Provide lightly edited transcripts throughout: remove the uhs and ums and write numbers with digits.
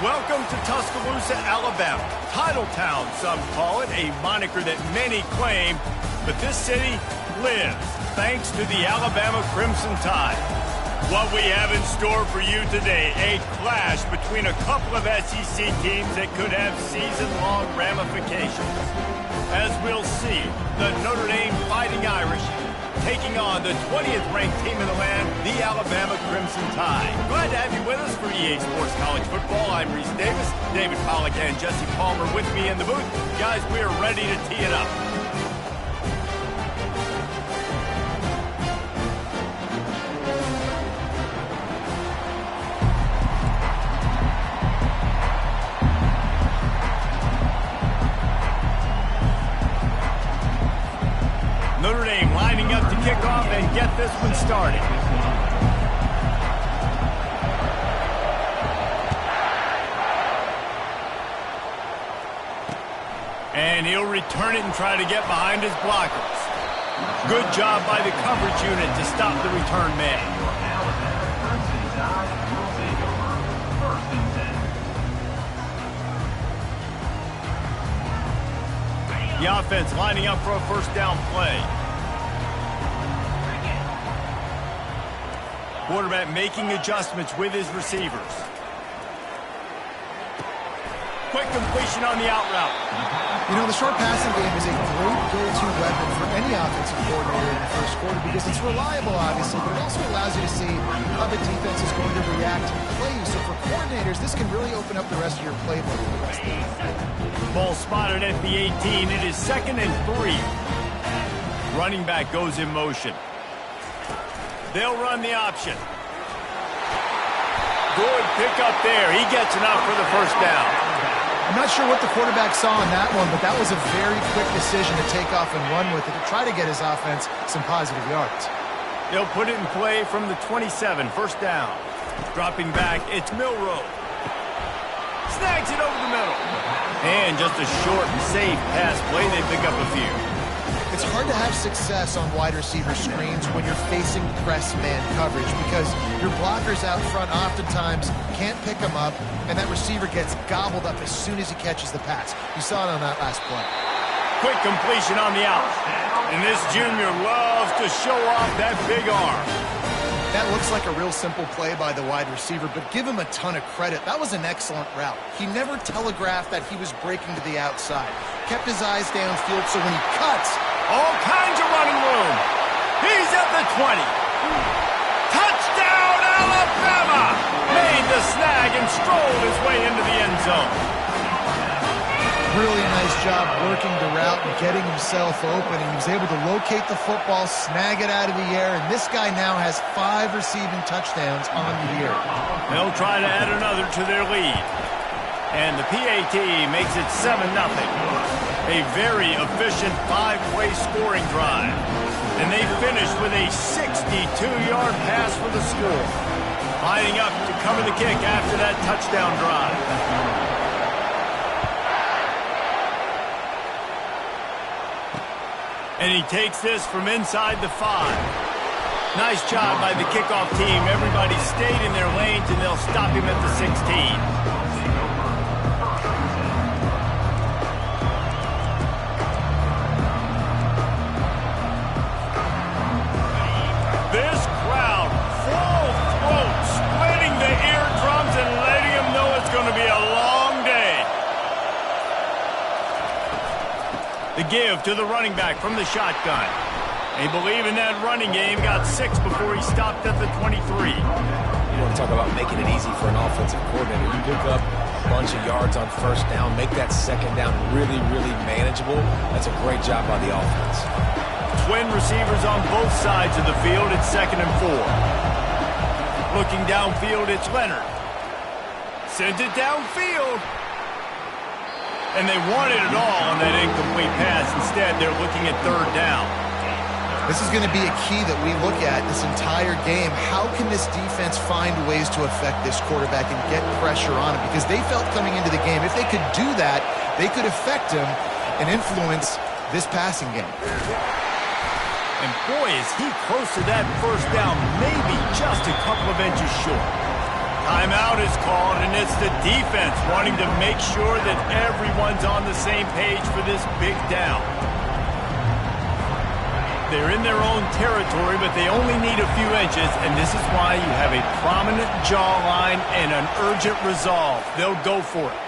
Welcome to Tuscaloosa, Alabama. Titletown, some call it, a moniker that many claim, but this city lives thanks to the Alabama Crimson Tide. What we have in store for you today, a clash between a couple of SEC teams that could have season-long ramifications. As we'll see, the Notre Dame Fighting Irish taking on the 20th ranked team in the land, the Alabama Crimson Tide. Glad to have you with us for EA Sports College Football. I'm Reese Davis, David Pollack and Jesse Palmer with me in the booth. Guys, we are ready to tee it up. Notre Dame lining up to kick off and get this one started. And he'll return it and try to get behind his blockers. Good job by the coverage unit to stop the return man. The offense lining up for a first down play. Quarterback making adjustments with his receivers. Quick completion on the out route. You know, the short passing game is a great go-to weapon for any offensive coordinator in the first quarter because it's reliable, obviously, but it also allows you to see how the defense is going to react to plays. So for coordinators, this can really open up the rest of your playbook for the rest of the game. Ball spotted at the 18. It is 2nd and 3. Running back goes in motion. They'll run the option. Good pickup there. He gets enough for the first down. I'm not sure what the quarterback saw in that one, but that was a very quick decision to take off and run with it to try to get his offense some positive yards. They'll put it in play from the 27. First down. Dropping back, it's Milroe. Snags it over the middle. And just a short and safe pass play. They pick up a few. It's hard to have success on wide receiver screens when you're facing press man coverage because your blockers out front oftentimes can't pick them up, and that receiver gets gobbled up as soon as he catches the pass. You saw it on that last play. Quick completion on the out. And this junior loves to show off that big arm. That looks like a real simple play by the wide receiver, but give him a ton of credit. That was an excellent route. He never telegraphed that he was breaking to the outside. Kept his eyes downfield, so when he cuts, all kinds of running room. He's at the 20. Touchdown, Alabama! Made the snag and strolled his way into the end zone. Really nice job working the route and getting himself open. And he was able to locate the football, snag it out of the air, and this guy now has 5 receiving touchdowns on the year. They'll try to add another to their lead. And the PAT makes it 7-0. A very efficient 5-play scoring drive. And they finish with a 62-yard pass for the score. Lining up to cover the kick after that touchdown drive. And he takes this from inside the 5. Nice job by the kickoff team. Everybody stayed in their lanes, and they'll stop him at the 16. This crowd, full throat, splitting the eardrums and letting them know it's going to be a long day. The give to the running back from the shotgun. They believe in that running game. Got 6 before he stopped at the 23. You want to talk about making it easy for an offensive coordinator. You pick up a bunch of yards on first down, make that second down really, really manageable. That's a great job by the offense. Twin receivers on both sides of the field. It's 2nd and 4. Looking downfield, it's Leonard. Sends it downfield. And they wanted it all on that incomplete pass. Instead, they're looking at 3rd down. This is going to be a key that we look at this entire game. How can this defense find ways to affect this quarterback and get pressure on him? Because they felt coming into the game, if they could do that, they could affect him and influence this passing game. And boy, is he close to that first down, maybe just a couple of inches short. Timeout is called, and it's the defense wanting to make sure that everyone's on the same page for this big down. They're in their own territory, but they only need a few inches, and this is why you have a prominent jawline and an urgent resolve. They'll go for it.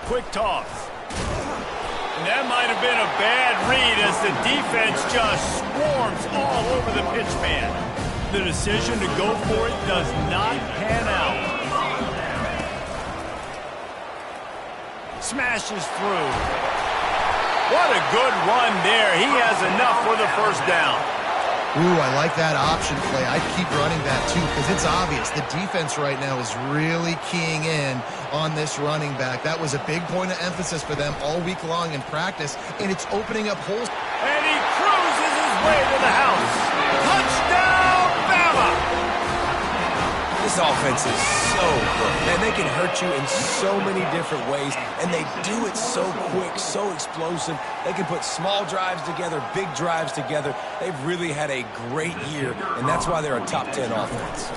Quick toss. And that might have been a bad read as the defense just swarms all over the pitch man. The decision to go for it does not pan out. Smashes through. What a good run there. He has enough for the first down. Ooh, I like that option play. I'd keep running that too because it's obvious the defense right now is really keying in on this running back. That was a big point of emphasis for them all week long in practice, and it's opening up holes. And he cruises his way to the house. Touchdown, Bama! This offense is so good. Man, they can hurt you in so many different ways, and they do it so quick, so explosive. They can put small drives together, big drives together. They've really had a great year, and that's why they're a top 10 offense.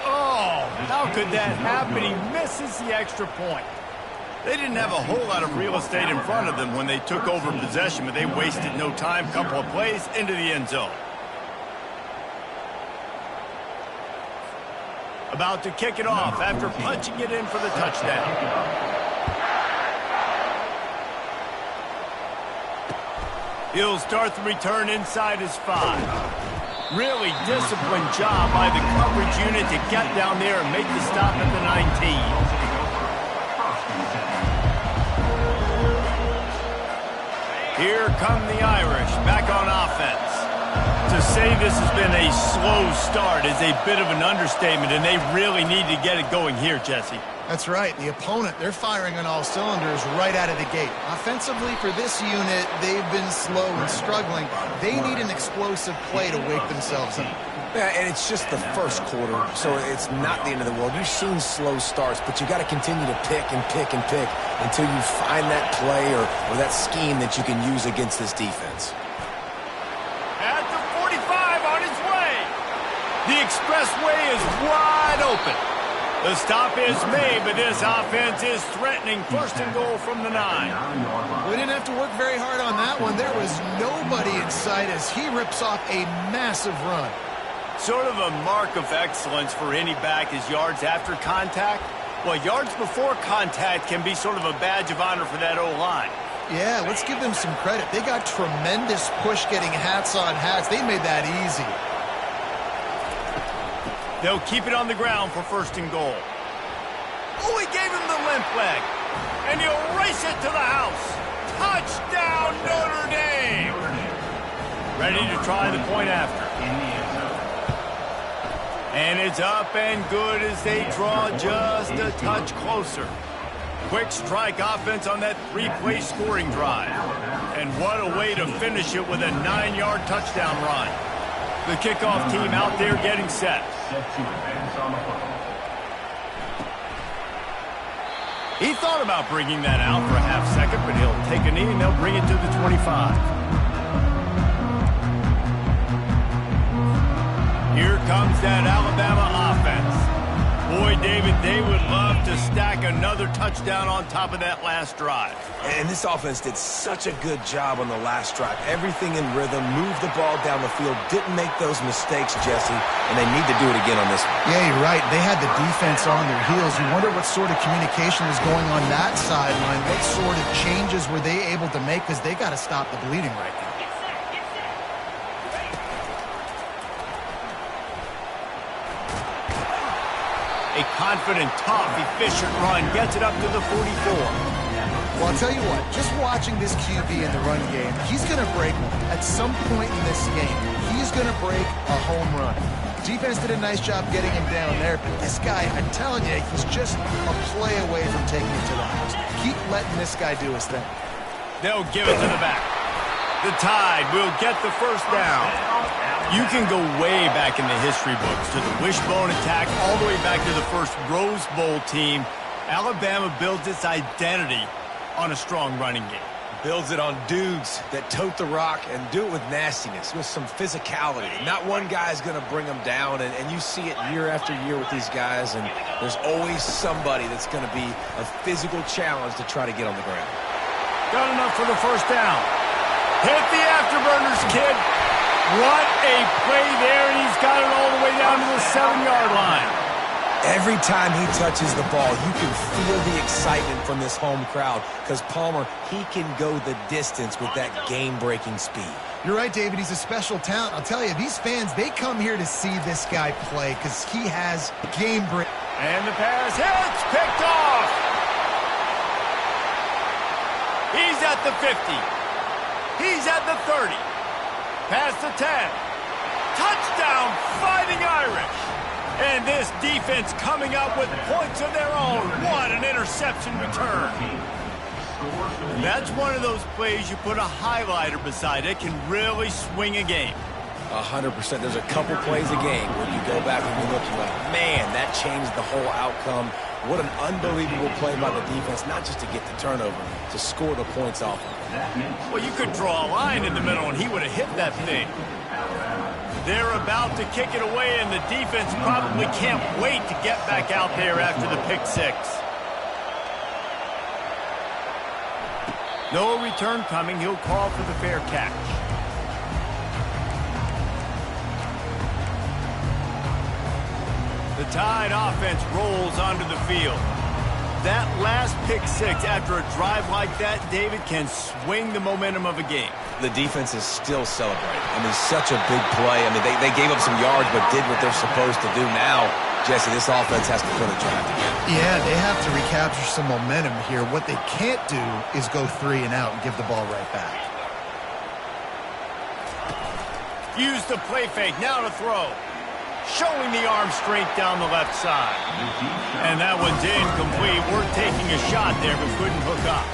Oh, how could that happen? He misses the extra point. They didn't have a whole lot of real estate in front of them when they took over possession, but they wasted no time. Couple of plays into the end zone. About to kick it off after punching it in for the touchdown. He'll start the return inside his 5. Really disciplined job by the coverage unit to get down there and make the stop at the 19. Here come the Irish back on offense. To say this has been a slow start is a bit of an understatement, and they really need to get it going here, Jesse. That's right. The opponent, they're firing on all cylinders right out of the gate. Offensively, for this unit, they've been slow and struggling. They need an explosive play to wake themselves up. Yeah, and it's just the first quarter, so it's not the end of the world. You've seen slow starts, but you got to continue to pick and pick and pick until you find that play or that scheme that you can use against this defense. At the 45 on his way. The expressway is wide open. The stop is made, but this offense is threatening first and goal from the 9. We didn't have to work very hard on that one. There was nobody in sight as he rips off a massive run. Sort of a mark of excellence for any back is yards after contact. Well, yards before contact can be sort of a badge of honor for that O-line. Yeah, let's give them some credit. They got tremendous push getting hats on hats. They made that easy. They'll keep it on the ground for first and goal. Oh, he gave him the limp leg. And he'll race it to the house. Touchdown, Notre Dame! Ready to try the point after. And it's up and good as they draw just a touch closer. Quick strike offense on that 3-play scoring drive. And what a way to finish it with a 9-yard touchdown run. The kickoff team out there getting set. He thought about bringing that out for a half second, but he'll take a knee and they'll bring it to the 25. Here comes that Alabama offense. Boy, David, they would love to stack another touchdown on top of that last drive. And this offense did such a good job on the last drive. Everything in rhythm, moved the ball down the field, didn't make those mistakes, Jesse, and they need to do it again on this one. Yeah, you're right. They had the defense on their heels. You wonder what sort of communication was going on that sideline. What sort of changes were they able to make because they got to stop the bleeding right now. A confident, tough, efficient run gets it up to the 44. Well, I'll tell you what, just watching this QB in the run game, he's going to break one. At some point in this game, he's going to break a home run. Defense did a nice job getting him down there, but this guy, I'm telling you, he's just a play away from taking it to the house. Keep letting this guy do his thing. They'll give it to the back. The Tide will get the first down. You can go way back in the history books to the wishbone attack, all the way back to the first Rose Bowl team. Alabama builds its identity on a strong running game. Builds it on dudes that tote the rock and do it with nastiness, with some physicality. Not one guy's going to bring them down, and you see it year after year with these guys, and there's always somebody that's going to be a physical challenge to try to get on the ground. Got enough for the first down. Hit the afterburners, kid. What a play there, and he's got it all the way down to the 7-yard line. Every time he touches the ball, you can feel the excitement from this home crowd because Palmer, he can go the distance with that game-breaking speed. You're right, David. He's a special talent. I'll tell you, these fans, they come here to see this guy play because he has game-breaking. And the pass hits, picked off. He's at the 50. He's at the 30. Past the 10. Touchdown, Fighting Irish. And this defense coming up with points of their own. What an interception return. That's one of those plays you put a highlighter beside it, can really swing a game. 100%. There's a couple plays a game where you go back and you look, you're like, man, that changed the whole outcome. What an unbelievable play by the defense, not just to get the turnover, to score the points off of it. Well, you could draw a line in the middle, and he would have hit that thing. They're about to kick it away, and the defense probably can't wait to get back out there after the pick six. No return coming. He'll call for the fair catch. The Tide offense rolls onto the field. That last pick six after a drive like that, David, can swing the momentum of a game. The defense is still celebrating. I mean, such a big play. I mean, they gave up some yards but did what they're supposed to do. Now, Jesse, this offense has to put a drive together. Yeah, they have to recapture some momentum here. What they can't do is go 3 and out and give the ball right back. Use the play fake, now to throw. Showing the arm strength down the left side. And that one's incomplete. We're taking a shot there, but couldn't hook up.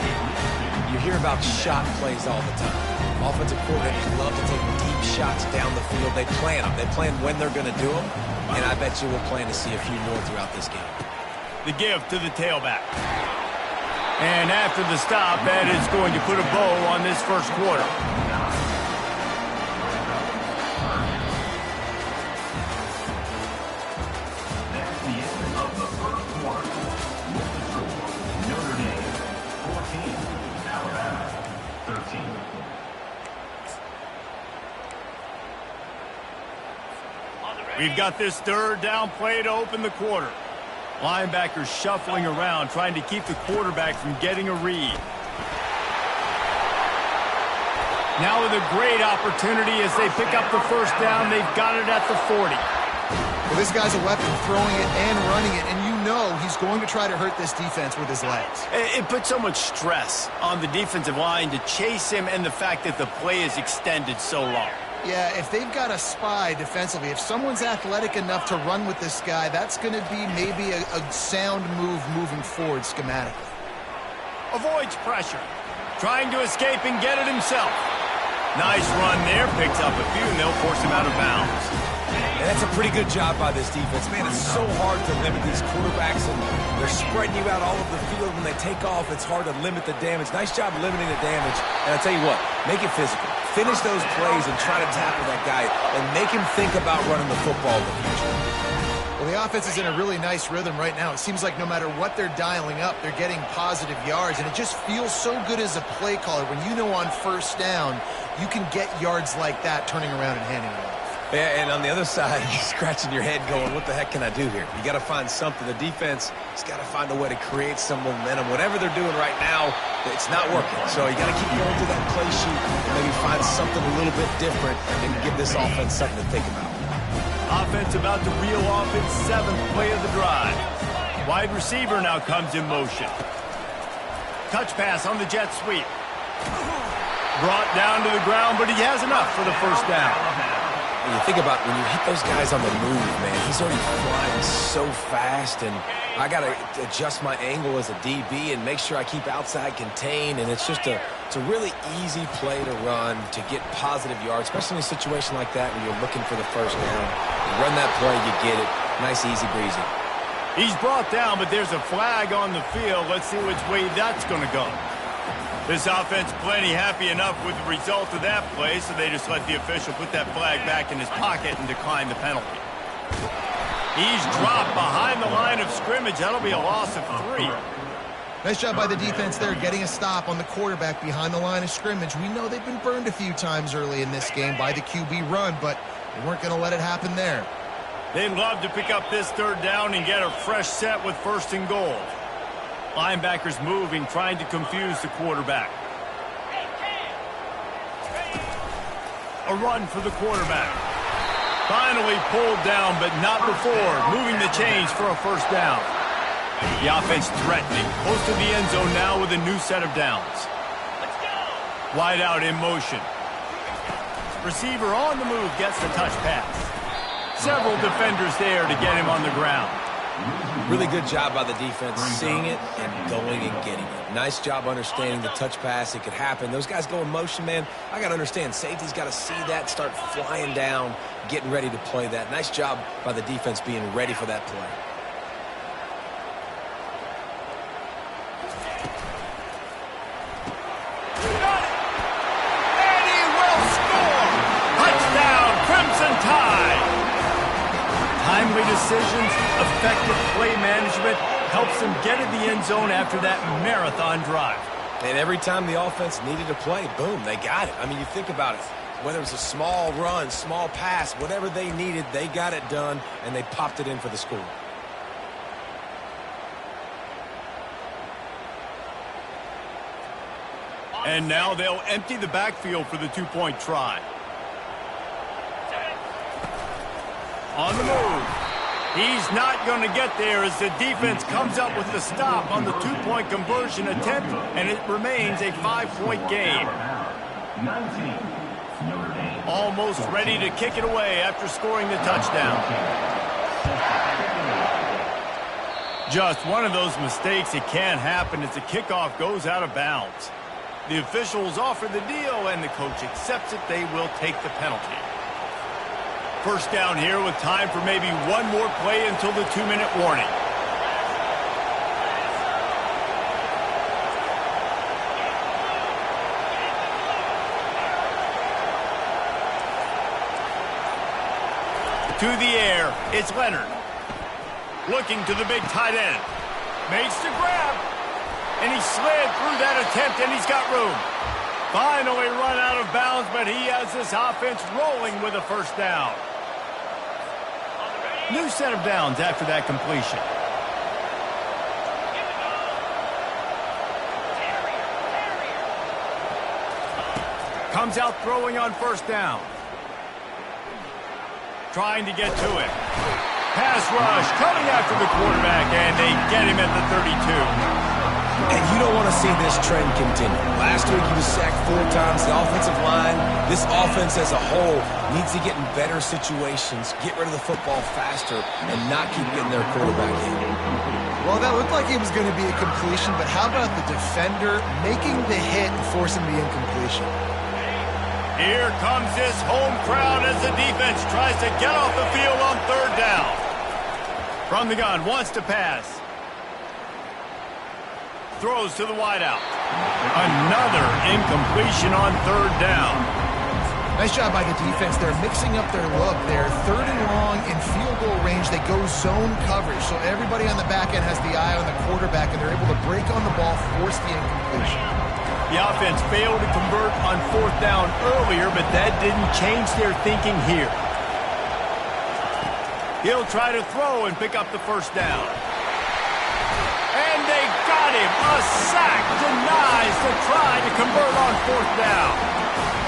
You hear about shot plays all the time. Offensive coordinators love to take deep shots down the field. They plan them. They plan when they're going to do them. And I bet you we'll plan to see a few more throughout this game. The give to the tailback. And after the stop, that is going to put a bow on this first quarter. We've got this third down play to open the quarter. Linebackers shuffling around, trying to keep the quarterback from getting a read. Now with a great opportunity as they pick up the first down. They've got it at the 40. Well, this guy's a weapon, throwing it and running it, and you know he's going to try to hurt this defense with his legs. It puts so much stress on the defensive line to chase him, and the fact that the play is extended so long. Yeah, if they've got a spy defensively, if someone's athletic enough to run with this guy, that's going to be maybe a sound move moving forward schematically. Avoids pressure. Trying to escape and get it himself. Nice run there. Picks up a few, and they'll force him out of bounds. And that's a pretty good job by this defense. Man, it's so hard to limit these quarterbacks, and they're spreading you out all over the field. When they take off, it's hard to limit the damage. Nice job limiting the damage. And I'll tell you what, make it physical. Finish those plays and try to tackle that guy and make him think about running the football in the future. Well, the offense is in a really nice rhythm right now. It seems like no matter what they're dialing up, they're getting positive yards, and it just feels so good as a play caller when you know on first down you can get yards like that turning around and handing it off. Yeah, and on the other side, you're scratching your head going, what the heck can I do here? You got to find something. The defense has got to find a way to create some momentum. Whatever they're doing right now, it's not working. So you got to keep going through that play sheet and maybe find something a little bit different and give this offense something to think about. Offense about to reel off its 7th play of the drive. Wide receiver now comes in motion. Touch pass on the jet sweep. Brought down to the ground, but he has enough for the first down. When you think about when you hit those guys on the move, man, he's already flying so fast, and I got to adjust my angle as a DB and make sure I keep outside contained, and it's a really easy play to run to get positive yards, especially in a situation like that when you're looking for the first down. You run that play, you get it. Nice, easy breezy. He's brought down, but there's a flag on the field. Let's see which way that's going to go. This offense plenty happy enough with the result of that play, so they just let the official put that flag back in his pocket and decline the penalty. He's dropped behind the line of scrimmage. That'll be a loss of 3. Nice job by the defense there, getting a stop on the quarterback behind the line of scrimmage. We know they've been burned a few times early in this game by the QB run, but they weren't going to let it happen there. They'd love to pick up this 3rd down and get a fresh set with 1st and goal. Linebackers moving, trying to confuse the quarterback. A run for the quarterback. Finally pulled down, but not before. Moving the chains for a 1st down. The offense threatening. Close to the end zone now with a new set of downs. Wide out in motion. Receiver on the move gets the touch pass. Several defenders there to get him on the ground. Really good job by the defense, seeing it and going and getting it. Nice job understanding the touch pass. It could happen. Those guys go in motion, man. I got to understand, safety's got to see that, start flying down, getting ready to play that. Nice job by the defense being ready for that play. And he will score! Touchdown, Crimson Tide! Timely decisions, effective play management helps them get in the end zone after that marathon drive. And every time the offense needed a play, boom, they got it. I mean, you think about it. Whether it was a small run, small pass, whatever they needed, they got it done, and they popped it in for the score. And now they'll empty the backfield for the 2-point try. On the move. He's not going to get there as the defense comes up with the stop on the 2-point conversion attempt, and it remains a 5-point game. Almost ready to kick it away after scoring the touchdown. Just one of those mistakes that can happen as the kickoff goes out of bounds. The officials offer the deal, and the coach accepts it. They will take the penalty. 1st down here with time for maybe one more play until the 2-minute warning. To the air, it's Leonard. Looking to the big tight end. Makes the grab. And he slid through that attempt, and he's got room. Finally run out of bounds, but he has this offense rolling with a 1st down. New set of downs after that completion. Comes out throwing on 1st down. Trying to get to it. Pass rush coming after the quarterback, and they get him at the 32. And you don't want to see this trend continue. Last week he was sacked 4 times. The offensive line, this offense as a whole, needs to get in better situations, get rid of the football faster, and not keep getting their quarterback hit. Well, that looked like it was going to be a completion, but how about the defender making the hit and forcing the incompletion? Here comes this home crowd as the defense tries to get off the field on 3rd down. From the gun, wants to pass. Throws to the wideout. Another incompletion on 3rd down. Nice job by the defense. They're mixing up their look there. 3rd and long in field goal range. They go zone coverage. So everybody on the back end has the eye on the quarterback, and they're able to break on the ball, force the incompletion. The offense failed to convert on 4th down earlier, but that didn't change their thinking here. He'll try to throw and pick up the 1st down. And they got him. A sack denies the try to convert on 4th down.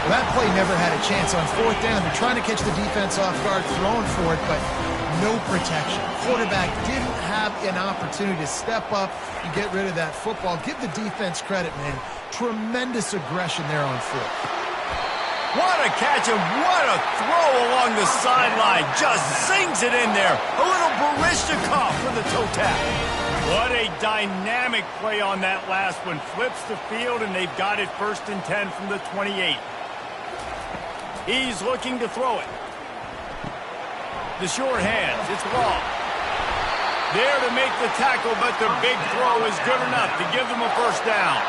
Well, that play never had a chance on 4th down. They're trying to catch the defense off guard, throwing for it, but no protection. Quarterback didn't have an opportunity to step up and get rid of that football. Give the defense credit, man. Tremendous aggression there on 4th. What a catch and what a throw along the sideline. Just zings it in there. A little Baryshnikov for the toe tap. What a dynamic play on that last one. Flips the field, and they've got it 1st and 10 from the 28. He's looking to throw it. The short hands. It's long. There to make the tackle, but the big throw is good enough to give them a 1st down.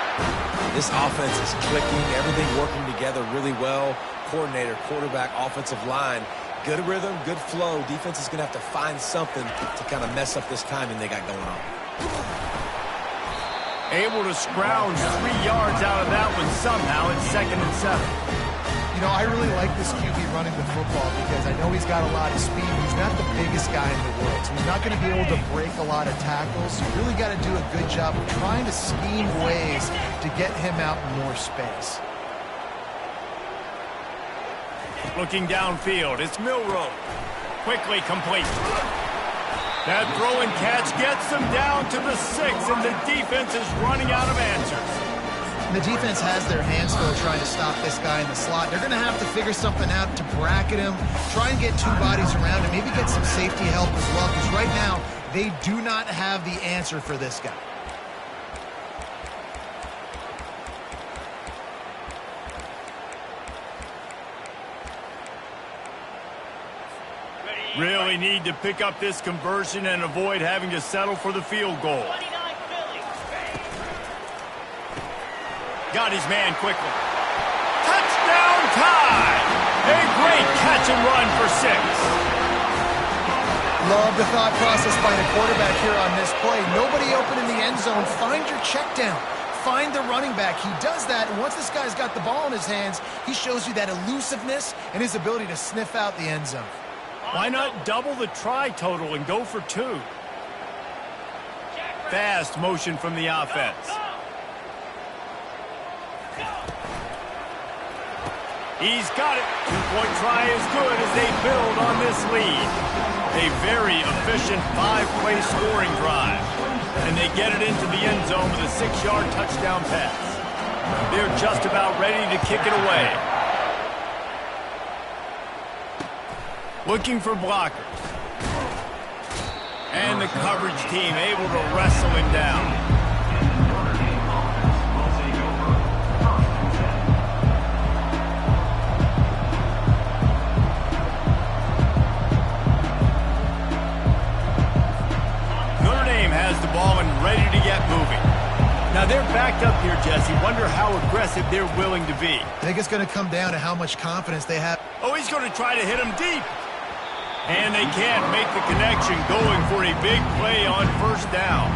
This offense is clicking, everything working together really well. Coordinator, quarterback, offensive line. Good rhythm, good flow. Defense is going to have to find something to kind of mess up this timing they got going on. Able to scrounge 3 yards out of that one somehow. It's 2nd and 7. You know, I really like this QB running the football because I know he's got a lot of speed. He's not the biggest guy in the world, so he's not going to be able to break a lot of tackles. You really got to do a good job of trying to scheme ways to get him out in more space. Looking downfield, it's Milroe. Quickly complete. That throw and catch gets them down to the 6, and the defense is running out of answers. And the defense has their hands full trying to stop this guy in the slot. They're going to have to figure something out to bracket him, try and get 2 bodies around him, maybe get some safety help as well, because right now they do not have the answer for this guy. Really need to pick up this conversion and avoid having to settle for the field goal. Got his man quickly. Touchdown time! A great catch and run for 6. Love the thought process by the quarterback here on this play. Nobody open in the end zone. Find your check down. Find the running back. He does that, and once this guy's got the ball in his hands, he shows you that elusiveness and his ability to sniff out the end zone. Why not double the try total and go for 2? Fast motion from the offense. He's got it. 2-point try is good as they build on this lead. A very efficient 5-play scoring drive. And they get it into the end zone with a 6-yard touchdown pass. They're just about ready to kick it away. Looking for blockers. And the coverage team able to wrestle him down. Notre Dame has the ball and ready to get moving. Now they're backed up here, Jesse. Wonder how aggressive they're willing to be. I think it's going to come down to how much confidence they have. Oh, he's going to try to hit him deep. And they can't make the connection, going for a big play on 1st down.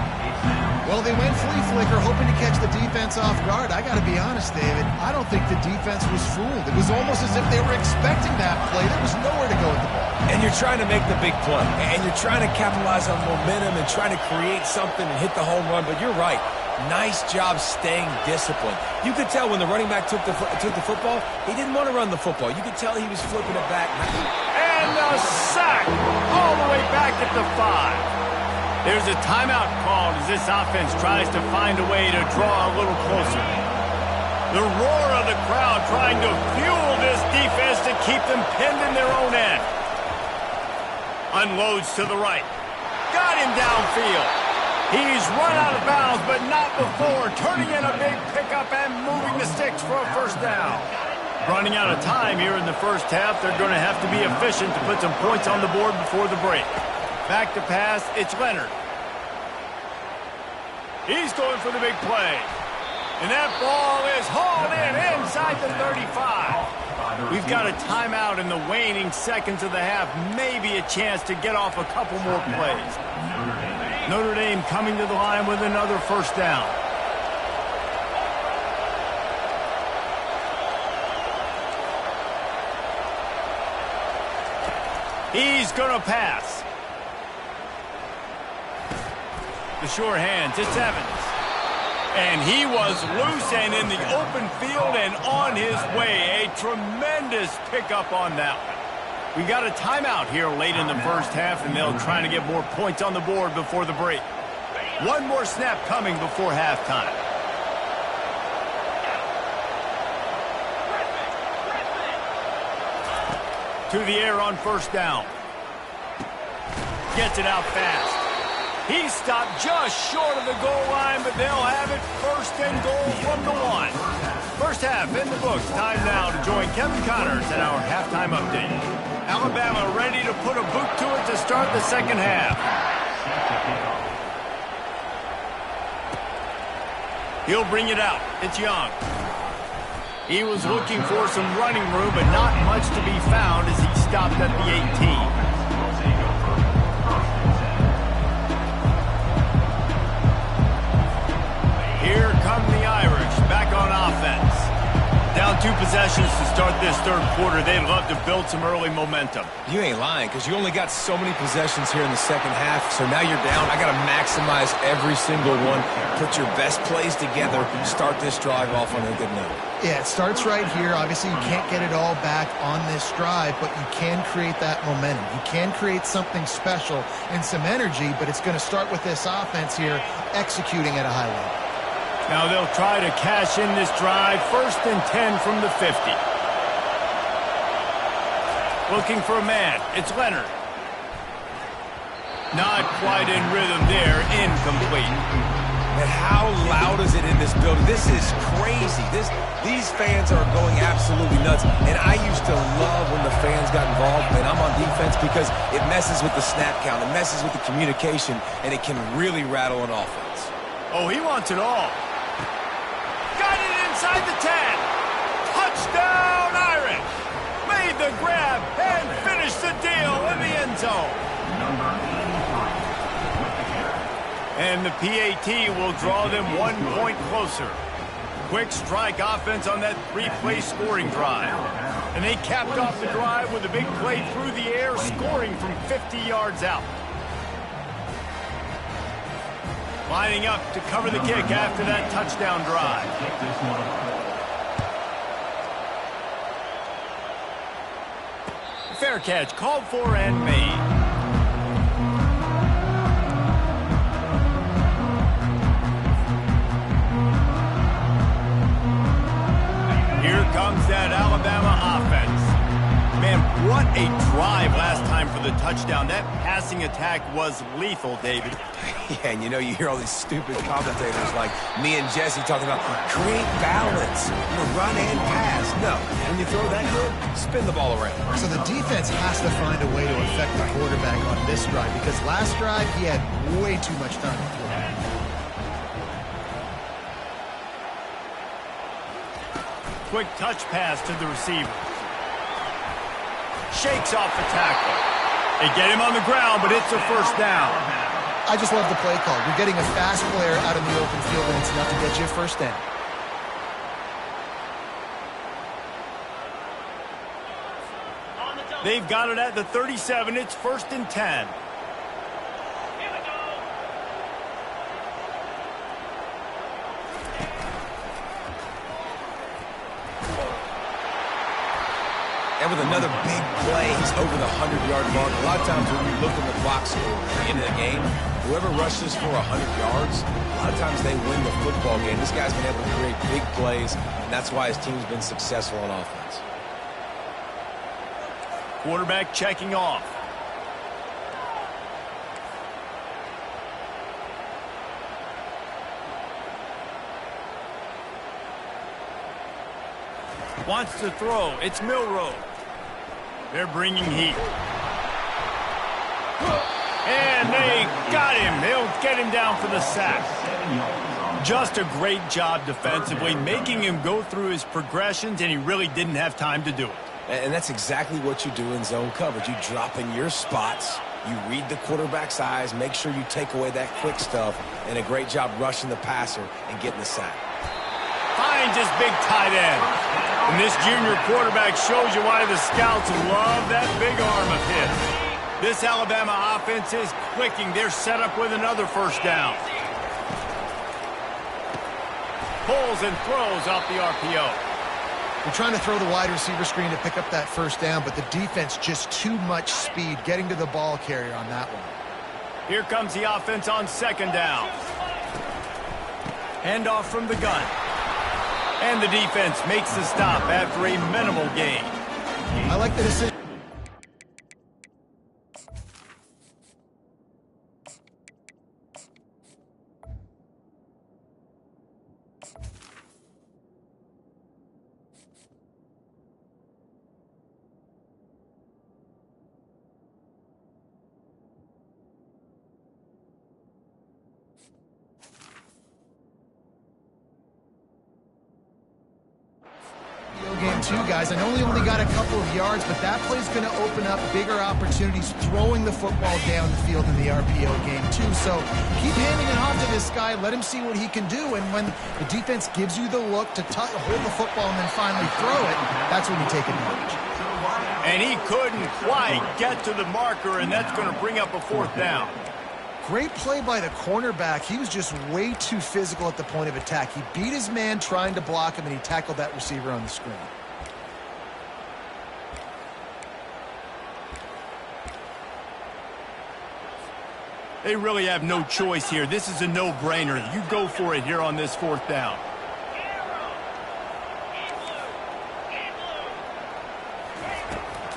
Well, they went flea flicker, hoping to catch the defense off guard. I got to be honest, David. I don't think the defense was fooled. It was almost as if they were expecting that play. There was nowhere to go with the ball. And you're trying to make the big play. And you're trying to capitalize on momentum and trying to create something and hit the home run. But you're right. Nice job staying disciplined. You could tell when the running back took the football, he didn't want to run the football. You could tell he was flipping it back. And a sack all the way back at the 5. There's a timeout called as this offense tries to find a way to draw a little closer. The roar of the crowd trying to fuel this defense to keep them pinned in their own end. Unloads to the right. Got him downfield. He's run out of bounds, but not before turning in a big pickup and moving the sticks for a 1st down. Running out of time here in the 1st half. They're going to have to be efficient to put some points on the board before the break. Back to pass, it's Leonard. He's going for the big play. And that ball is hauled in inside the 35. We've got a timeout in the waning seconds of the half. Maybe a chance to get off a couple more plays. Notre Dame coming to the line with another 1st down. He's going to pass. The sure hands, it's Evans. And he was loose and in the open field and on his way. A tremendous pickup on that one. We got a timeout here late in the 1st half, and they'll try to get more points on the board before the break. One more snap coming before halftime. To the air on 1st down. Gets it out fast. He stopped just short of the goal line, but they'll have it 1st and goal from the 1. 1st half in the books. Time now to join Kevin Connors at our halftime update. Alabama ready to put a boot to it to start the 2nd half. He'll bring it out. It's Young. He was looking for some running room, but not much to be found as he stopped at the 18. Here come the Irish, back on offense. Down 2 possessions to start this third quarter. They'd love to build some early momentum. You ain't lying, because you only got so many possessions here in the second half, so now you're down. I got to maximize every single one. Put your best plays together. Start this drive off on a good note. Yeah, it starts right here. Obviously, you can't get it all back on this drive, but you can create that momentum. You can create something special and some energy, but it's going to start with this offense here executing at a high level. Now they'll try to cash in this drive. 1st and 10 from the 50. Looking for a man. It's Leonard. Not quite in rhythm there. Incomplete. And how loud is it in this building? This is crazy. These fans are going absolutely nuts. And I used to love when the fans got involved, and I'm on defense, because it messes with the snap count. It messes with the communication, and it can really rattle an offense. Oh, he wants it all. Got it inside the 10. Touchdown, Irish. Made the grab and finished the deal in the end zone. And the PAT will draw them 1 point closer. Quick strike offense on that 3-play scoring drive. And they capped off the drive with a big play through the air, scoring from 50 yards out. Lining up to cover the kick after that touchdown drive. Fair catch called for and made. Here comes that Alabama offense. Man, what a drive last time for the touchdown. That passing attack was lethal, David. Yeah, and you know, you hear all these stupid commentators like me and Jesse talking about create balance, run and pass. No, when you throw that good, spin the ball around. So the defense has to find a way to affect the quarterback on this drive, because last drive he had way too much time to throw. Quick touch pass to the receiver. Shakes off the tackle. They get him on the ground, but it's a first down. I just love the play call. You're getting a fast player out in the open field, and it's enough to get you a first down. They've got it at the 37. It's 1st and 10. And with another big play, he's over the 100-yard mark. A lot of times when you look at the box score at the end of the game, whoever rushes for 100 yards, a lot of times they win the football game. This guy's been able to create big plays, and that's why his team's been successful on offense. Quarterback checking off. Wants to throw. It's Milroe. They're bringing heat. And they got him. They'll get him down for the sack. Just a great job defensively, making him go through his progressions, and he really didn't have time to do it. And that's exactly what you do in zone coverage. You drop in your spots, you read the quarterback's eyes, make sure you take away that quick stuff, and a great job rushing the passer and getting the sack. Finds his big tight end. And this junior quarterback shows you why the scouts love that big arm of his. This Alabama offense is clicking. They're set up with another first down. Pulls and throws off the RPO. They're trying to throw the wide receiver screen to pick up that first down, but the defense just too much speed getting to the ball carrier on that one. Here comes the offense on 2nd down. Handoff from the gun. And the defense makes the stop after a minimal gain. I like the decision. too, guys. I know he only got a couple of yards, but that play's going to open up bigger opportunities throwing the football down the field in the RPO game, too. So keep handing it off to this guy. Let him see what he can do. And when the defense gives you the look to hold the football and then finally throw it, that's when you take advantage. And he couldn't quite get to the marker, and that's going to bring up a 4th down. Great play by the cornerback. He was just way too physical at the point of attack. He beat his man trying to block him, and he tackled that receiver on the screen. They really have no choice here. This is a no-brainer. You go for it here on this 4th down.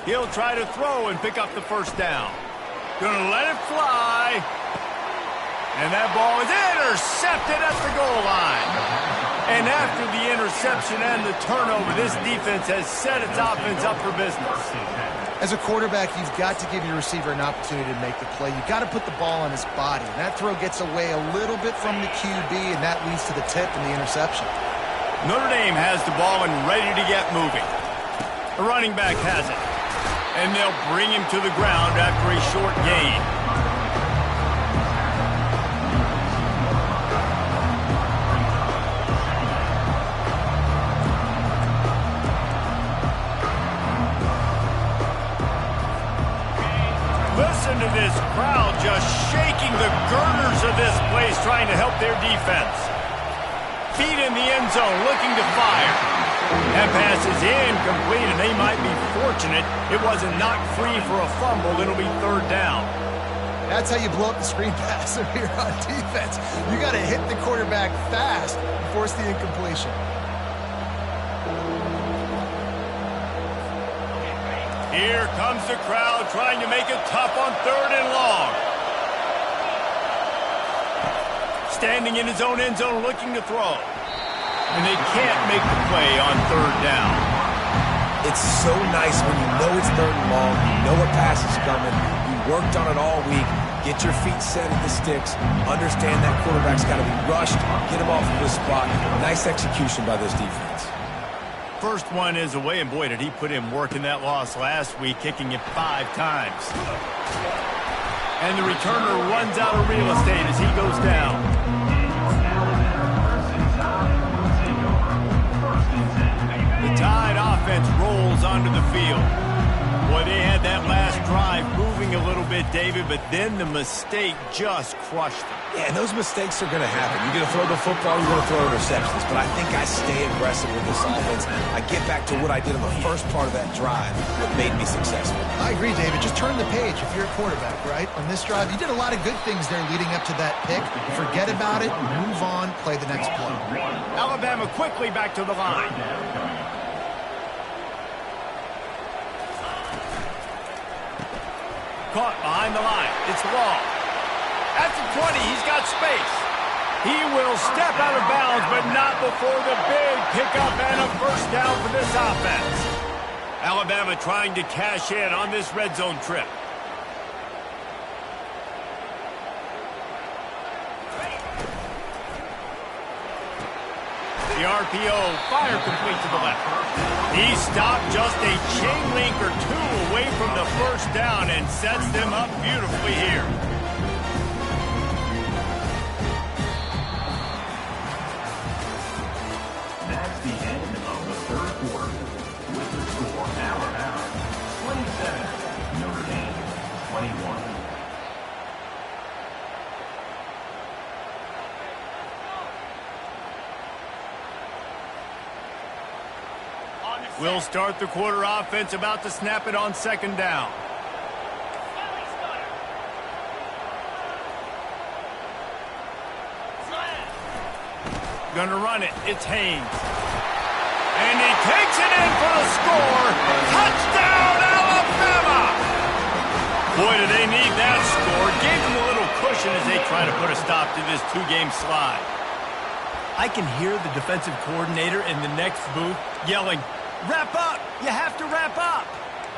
He'll try to throw and pick up the 1st down. Gonna let it fly. And that ball is intercepted at the goal line. And after the interception and the turnover, this defense has set its offense up for business. As a quarterback, you've got to give your receiver an opportunity to make the play. You've got to put the ball on his body. And that throw gets away a little bit from the QB, and that leads to the tip and the interception. Notre Dame has the ball and ready to get moving. The running back has it. And they'll bring him to the ground after a short gain. Listen to this crowd just shaking the girders of this place, trying to help their defense. Feet in the end zone, looking to fire. That pass is incomplete, and they might be fortunate it wasn't knocked free for a fumble. It'll be 3rd down. That's how you blow up the screen pass here on defense. You got to hit the quarterback fast and force the incompletion. Here comes the crowd trying to make it tough on 3rd and long. Standing in his own end zone looking to throw. And they can't make the play on 3rd down. It's so nice when you know it's 3rd and long, you know a pass is coming, you worked on it all week, get your feet set at the sticks, understand that quarterback's got to be rushed, get him off of his spot. Nice execution by this defense. First one is away, and boy, did he put in work in that loss last week, kicking it 5 times. And the returner runs out of real estate as he goes down. The Tide offense rolls onto the field. Boy, they had that last drive moving a little bit, David, but then the mistake just crushed them. Yeah, and those mistakes are going to happen. You're going to throw the football, you're going to throw interceptions, but I think I stay aggressive with this offense. I get back to what I did in the first part of that drive that made me successful. I agree, David. Just turn the page if you're a quarterback, right? On this drive, you did a lot of good things there leading up to that pick. Forget about it, move on, play the next play. Alabama quickly back to the line. Caught behind the line. It's long. At the 20, he's got space. He will step out of bounds, but not before the big pickup and a 1st down for this offense. Alabama trying to cash in on this red zone trip. The RPO, fire complete to the left. He stopped just a chain link or 2 away from the 1st down and sets them up beautifully here. That's the end of the 3rd quarter. With the score, Alabama 27, Notre Dame 21. We'll start the quarter offense, about to snap it on 2nd down. Gonna run it. It's Haynes. And he takes it in for the score. Touchdown, Alabama! Boy, do they need that score. Gave them a little cushion as they try to put a stop to this 2-game slide. I can hear the defensive coordinator in the next booth yelling, "Wrap up! You have to wrap up!"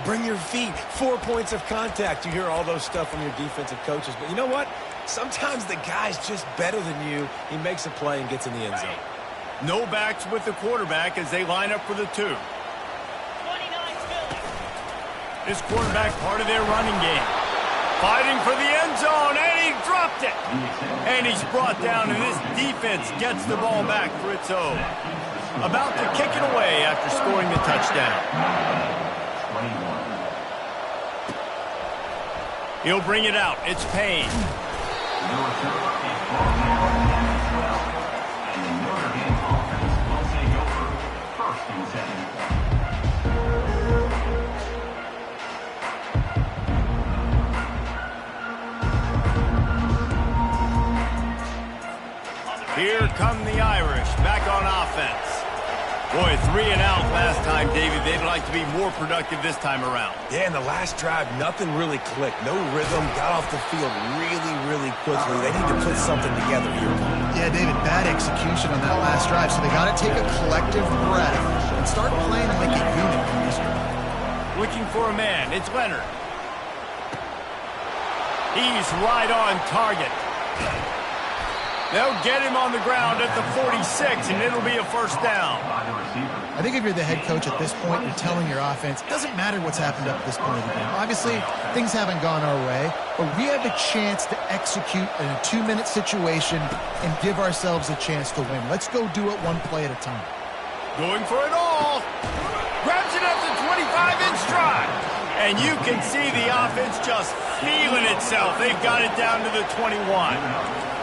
Bring your feet. 4 points of contact. You hear all those stuff from your defensive coaches. But you know what? Sometimes the guy's just better than you. He makes a play and gets in the end zone. No backs with the quarterback as they line up for the 2. This quarterback part of their running game. Fighting for the end zone, and he dropped it. And he's brought down, and this defense gets the ball back for its own. About to kick it away after scoring the touchdown. He'll bring it out. It's Payne. Here come the Irish, back on offense. Boy, 3 and out last time, David. They'd like to be more productive this time around. Yeah, in the last drive, nothing really clicked. No rhythm, got off the field really quickly. They need to put something together here. Yeah, David, bad execution on that last drive, so they got to take a collective breath and start playing like a unit. Looking for a man, it's Leonard. He's right on target. They'll get him on the ground at the 46, and it'll be a first down. I think if you're the head coach at this point, you're telling your offense, it doesn't matter what's happened up to this point of the game. Obviously, things haven't gone our way, but we have a chance to execute in a 2-minute situation and give ourselves a chance to win. Let's go do it one play at a time. Going for it all. Grabs it at the 25 in stride. And you can see the offense just feeling itself. They've got it down to the 21.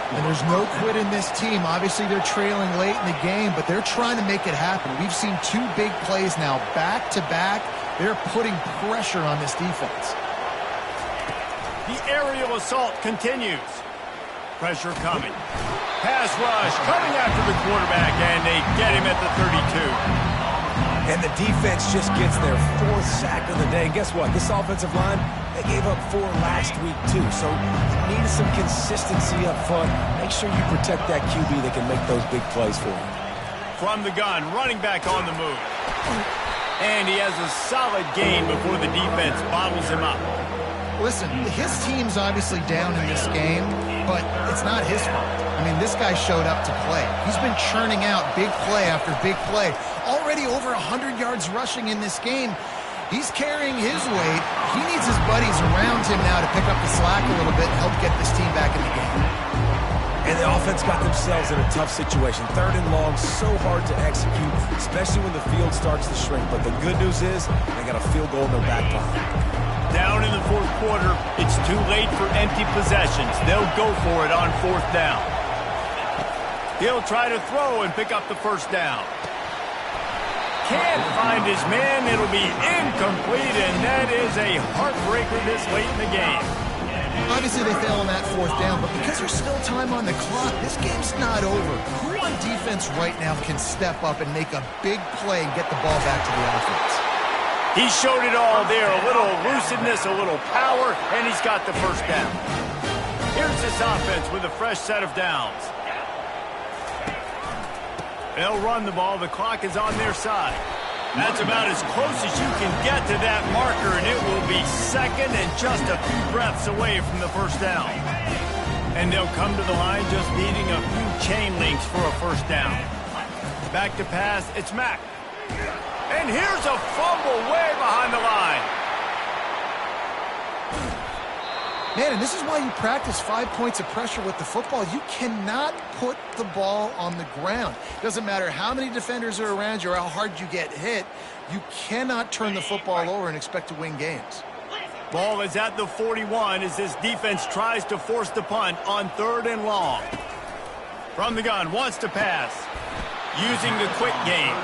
And there's no quit in this team. Obviously, they're trailing late in the game, but they're trying to make it happen. We've seen 2 big plays now, back-to-back. They're putting pressure on this defense. The aerial assault continues. Pressure coming. Pass rush coming after the quarterback, and they get him at the 32. And the defense just gets their 4th sack of the day. And guess what? This offensive line, they gave up 4 last week, too. So you need some consistency up front. Make sure you protect that QB that can make those big plays for you. From the gun, running back on the move. And he has a solid gain before the defense bottles him up. Listen, his team's obviously down in this game, but it's not his fault. I mean, this guy showed up to play. He's been churning out big play after big play. Already over 100 yards rushing in this game. He's carrying his weight. He needs his buddies around him now to pick up the slack a little bit and help get this team back in the game. And the offense got themselves in a tough situation. 3rd and long, so hard to execute, especially when the field starts to shrink. But the good news is they got a field goal in their back pocket. Down in the 4th quarter, it's too late for empty possessions. They'll go for it on 4th down. He'll try to throw and pick up the first down. Can't find his man. It'll be incomplete, and that is a heartbreaker this late in the game. Obviously, they fail on that 4th down, but because there's still time on the clock, this game's not over. Who on defense right now can step up and make a big play and get the ball back to the offense? He showed it all there, a little elusiveness, a little power, and he's got the first down. Here's this offense with a fresh set of downs. They'll run the ball. The clock is on their side. That's about as close as you can get to that marker, and it will be second and just a few breaths away from the first down. And they'll come to the line just needing a few chain links for a first down. Back to pass, it's Mack. And here's a fumble way behind the line. Man, and this is why you practice 5 points of pressure with the football. You cannot put the ball on the ground. Doesn't matter how many defenders are around you or how hard you get hit. You cannot turn the football over and expect to win games. Ball is at the 41 as this defense tries to force the punt on 3rd and long. From the gun, wants to pass. Using the quick game.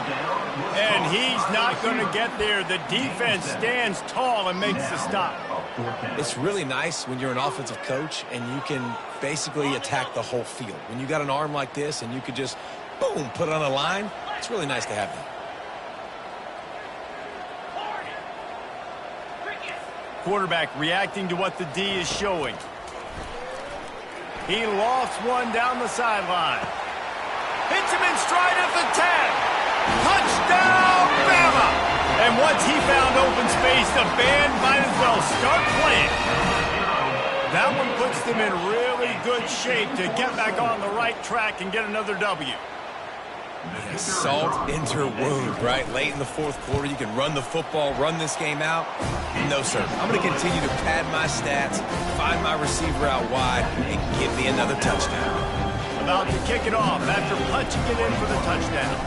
And he's not going to get there. The defense stands tall and makes the stop. It's really nice when you're an offensive coach and you can basically attack the whole field. When you got an arm like this and you could just, boom, put it on a line, it's really nice to have that. Quarterback reacting to what the D is showing. He lofts one down the sideline. Hits him in stride at the 10. Touchdown, Bama! And once he found open space, the band might as well start playing. That one puts them in really good shape to get back on the right track and get another W. Salt into wound, right? Late in the fourth quarter, you can run the football, run this game out. No, sir. I'm going to continue to pad my stats, find my receiver out wide, and give me another touchdown. About to kick it off after punching it in for the touchdown.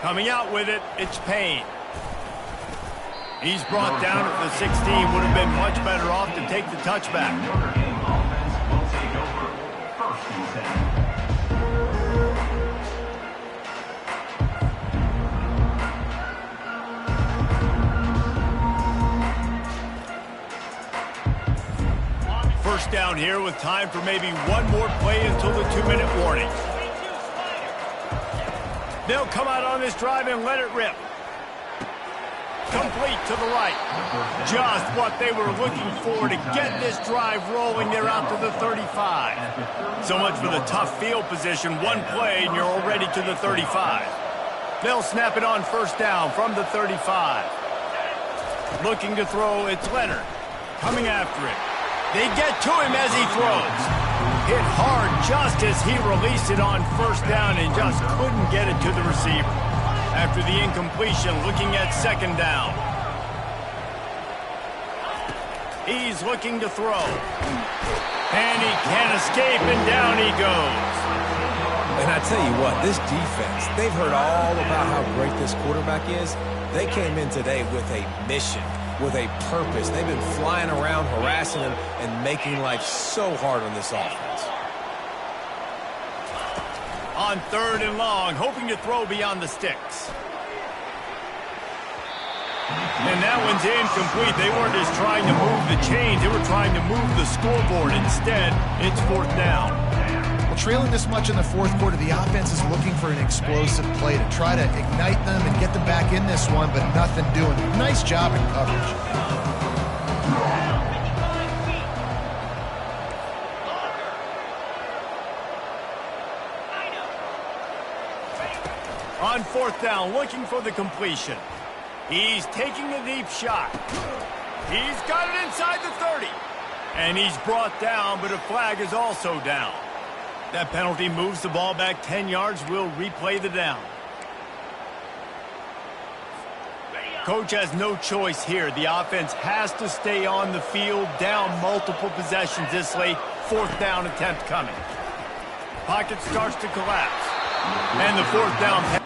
Coming out with it, it's Payne. He's brought down at the 16. Would have been much better off to take the touchback. Notre Dame offense will take over. 1st and 10. First down here with time for maybe one more play until the 2-minute warning. They'll come out on this drive and let it rip. Complete to the right. Just what they were looking for to get this drive rolling. They're out to the 35. So much for the tough field position. One play and you're already to the 35. They'll snap it on 1st down from the 35. Looking to throw, it's Leonard. Coming after it. They get to him as he throws. Hit hard just as he released it on 1st down and just couldn't get it to the receiver. After the incompletion, looking at 2nd down. He's looking to throw. And he can't escape, and down he goes. And I tell you what, this defense, they've heard all about how great this quarterback is. They came in today with a mission, with a purpose. They've been flying around, harassing him, and making life so hard on this offense. On 3rd and long, hoping to throw beyond the sticks. And that one's incomplete. They weren't just trying to move the chains. They were trying to move the scoreboard. Instead, it's 4th down. Well, trailing this much in the 4th quarter, the offense is looking for an explosive play to try to ignite them and get them back in this one, but nothing doing. Nice job in coverage. On 4th down, looking for the completion. He's taking a deep shot. He's got it inside the 30. And he's brought down, but a flag is also down. That penalty moves the ball back 10 yards. We'll replay the down. Coach has no choice here. The offense has to stay on the field, down multiple possessions this late. 4th down attempt coming. Pocket starts to collapse. And the 4th down.